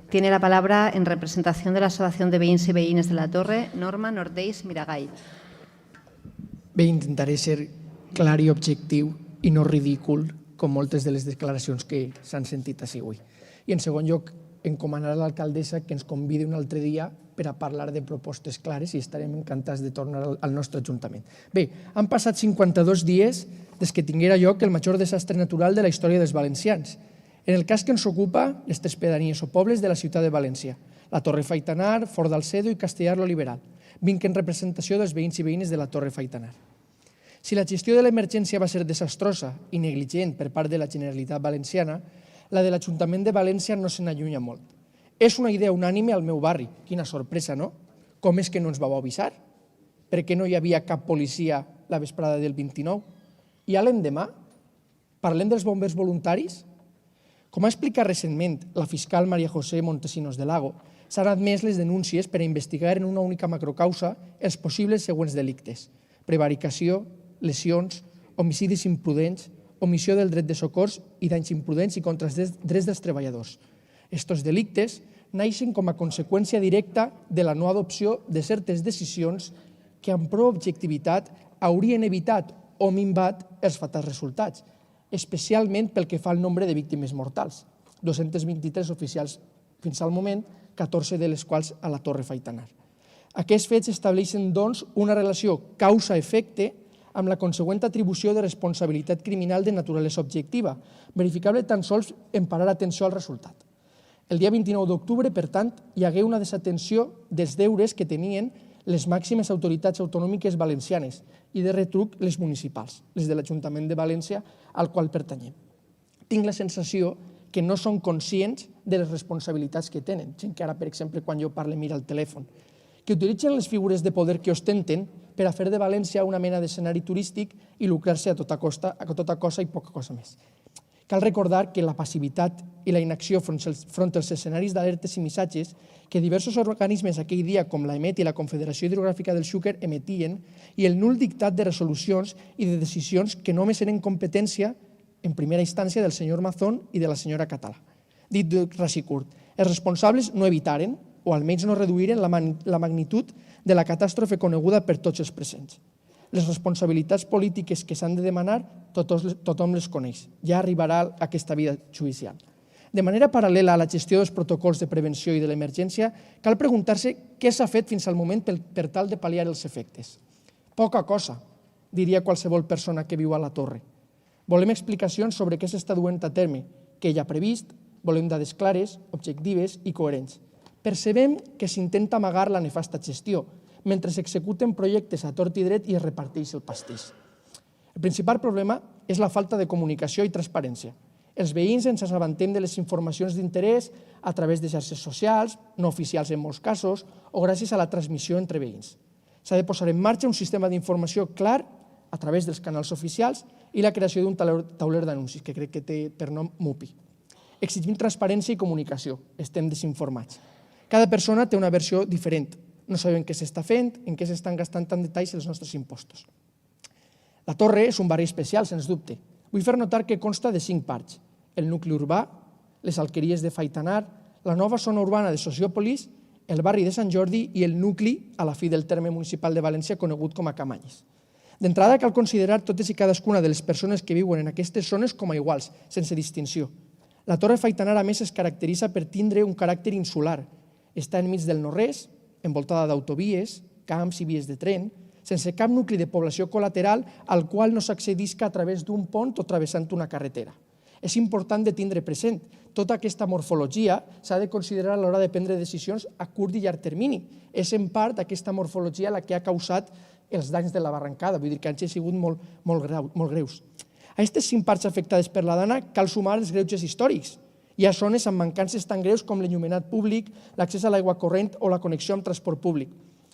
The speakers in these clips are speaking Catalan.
Tiene la palabra, en representación de la Asociación de Veïns i Veïnes de la Torre, Norma Nordeix Miragall. Bé, intentaré ser clar i objectiu i no ridícul, com moltes de les declaracions que s'han sentit així avui. I en segon lloc, encomanar a l'alcaldessa que ens convidi un altre dia per a parlar de propostes clares i estarem encantats de tornar al nostre Ajuntament. Bé, han passat 52 dies des que tinguera lloc el major desastre natural de la història dels valencians. En el cas que ens ocupa, les tres pedanies o pobles de la ciutat de València, la Torre Faitanar, Fort d'Alcedo i Castellar lo Liberal, vinc en representació dels veïns i veïnes de la Torre Faitanar. Si la gestió de l'emergència va ser desastrosa i negligent per part de la Generalitat Valenciana, la de l'Ajuntament de València no se n'allunya molt. És una idea unànime al meu barri. Quina sorpresa, no? Com és que no ens vau avisar? Per què no hi havia cap policia la vesprada del 29? I a l'endemà? Parlem dels bombers voluntaris? Com ha explicat recentment la fiscal María José Montesinos de Lago, s'han admès les denúncies per a investigar en una única macrocausa els possibles següents delictes: prevaricació, lesions, homicidis imprudents, omissió del dret de socors i danys imprudents i contra els drets dels treballadors. Estos delictes naixen com a conseqüència directa de la no adopció de certes decisions que amb prou objectivitat haurien evitat o minvat els fatals resultats, especialment pel que fa al nombre de víctimes mortals, 223 oficials fins al moment, 14 de les quals a la Torre Faitanar. Aquests fets estableixen, doncs, una relació causa-efecte amb la consegüent atribució de responsabilitat criminal de naturalesa objectiva, verificable tan sols en parar atenció al resultat. El dia 29 d'octubre, per tant, hi hagué una desatenció dels deures que tenien les màximes autoritats autonòmiques valencianes i de retruc les municipals, les de l'Ajuntament de València, al qual pertanyem. Tinc la sensació que no són conscients de les responsabilitats que tenen, gent que ara, per exemple, quan jo parlo mira el telèfon, que utilitzen les figures de poder que ostenten per a fer de València una mena d'escenari turístic i lucrar-se a tota cosa i poca cosa més. Cal recordar que la passivitat i la inacció front als escenaris d'alertes i missatges que diversos organismes aquell dia, com l'EMET i la Confederació Hidrogràfica del Xúquer, emetien, i el nul dictat de resolucions i de decisions que només eren competència, en primera instància, del senyor Mazón i de la senyora Català. Dit ras i curt, els responsables no evitaren, o almenys no reduïren, la magnitud de la catàstrofe coneguda per tots els presents. Les responsabilitats polítiques que s'han de demanar, tothom les coneix. Ja arribarà aquesta vida judicial. De manera paral·lela a la gestió dels protocols de prevenció i de l'emergència, cal preguntar-se què s'ha fet fins al moment per tal de pal·liar els efectes. Poca cosa, diria qualsevol persona que viu a la Torre. Volem explicacions sobre què s'està duent a terme, què hi ha previst, volem dades clares, objectives i coherents. Percebem que s'intenta amagar la nefasta gestió, mentre s'executen projectes a tort i dret i es reparteix el pastís. El principal problema és la falta de comunicació i transparència. Els veïns ens assabentem de les informacions d'interès a través de xarxes socials, no oficials en molts casos, o gràcies a la transmissió entre veïns. S'ha de posar en marxa un sistema d'informació clar a través dels canals oficials i la creació d'un tauler d'anuncis, que crec que té per nom MUPI. Exigim transparència i comunicació. Estem desinformats. Cada persona té una versió diferent. No sabem què s'està fent, en què s'estan gastant tant detalls els nostres impostos. La Torre és un barri especial, sens dubte. Vull fer notar que consta de 5 parts: el nucli urbà, les alqueries de Faitanar, la nova zona urbana de Sociòpolis, el barri de Sant Jordi i el nucli a la fi del terme municipal de València conegut com a Camanyes. D'entrada cal considerar totes i cadascuna de les persones que viuen en aquestes zones com a iguals, sense distinció. La Torre Faitanar, a més, es caracteritza per tindre un caràcter insular. Està enmig del no-res, envoltada d'autovies, camps i vies de tren, sense cap nucli de població col·lateral al qual no s'accedisca a través d'un pont o travessant una carretera. És important de tindre present. Tota aquesta morfologia s'ha de considerar a l'hora de prendre decisions a curt i llarg termini. És en part aquesta morfologia la que ha causat els danys de la barrancada, vull dir que han sigut molt greus. A aquestes 5 parts afectades per la dana cal sumar els greuges històrics. Hi ha zones amb mancances tan greus com l'enllumenat públic, l'accés a l'aigua corrent o la connexió amb transport públic.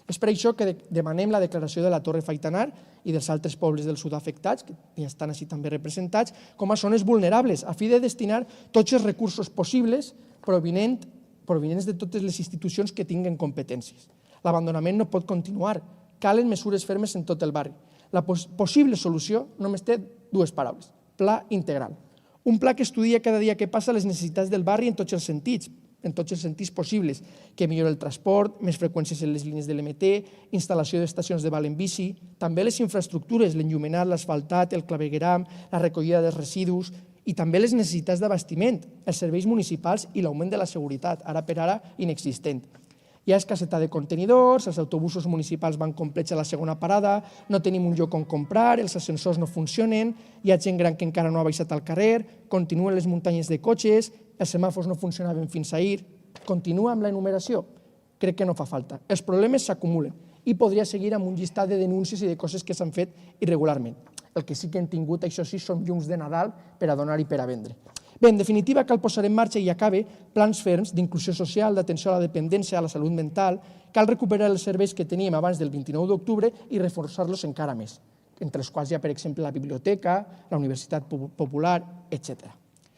És per això que demanem la declaració de la Torre Faitanar i dels altres pobles del sud afectats, que ja estan així també representats, com a zones vulnerables, a fi de destinar tots els recursos possibles provinents de totes les institucions que tinguen competències. L'abandonament no pot continuar. Calen mesures fermes en tot el barri. La possible solució només té 2 paraules: pla integral. Un pla que estudia cada dia que passa les necessitats del barri en tots els sentits possibles, que millora el transport, més freqüències en les línies de l'MT, instal·lació d'estacions de val en bici, també les infraestructures, l'enllumenat, l'asfaltat, el clavegueram, la recollida dels residus i també les necessitats d'abastiment, els serveis municipals i l'augment de la seguretat, ara per ara inexistent. Hi ha escassetat de contenidors, els autobusos municipals van complets a la segona parada, no tenim un lloc on comprar, els ascensors no funcionen, hi ha gent gran que encara no ha baixat al carrer, continuen les muntanyes de cotxes, els semàfors no funcionaven fins ahir. Continua amb la enumeració? Crec que no fa falta. Els problemes s'acumulen i podria seguir amb un llistat de denúncies i de coses que s'han fet irregularment. El que sí que hem tingut, això sí, són llums de Nadal per a donar i per a vendre. Bé, en definitiva, cal posar en marxa i acabe plans ferms d'inclusió social, d'atenció a la dependència, a la salut mental. Cal recuperar els serveis que teníem abans del 29 d'octubre i reforçar-los encara més, entre els quals hi ha, per exemple, la biblioteca, la Universitat Popular, etc.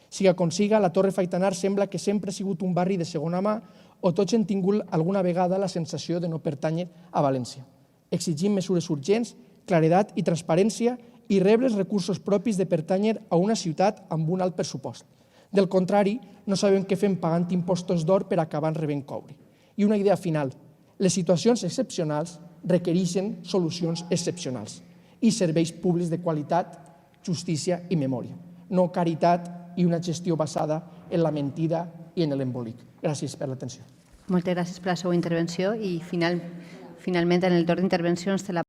Siga com siga, la Torre Faitanar sembla que sempre ha sigut un barri de segona mà o tots hem tingut alguna vegada la sensació de no pertànyer a València. Exigim mesures urgents, claredat i transparència i rebre els recursos propis de pertànyer a una ciutat amb un alt pressupost. Del contrari, no sabem què fem pagant impostos d'or per acabar rebent coure. I una idea final. Les situacions excepcionals requereixen solucions excepcionals i serveis públics de qualitat, justícia i memòria, no caritat i una gestió basada en la mentida i en l'embolic. Gràcies per l'atenció. Moltes gràcies per la seva intervenció i finalment en el torn d'intervencions té la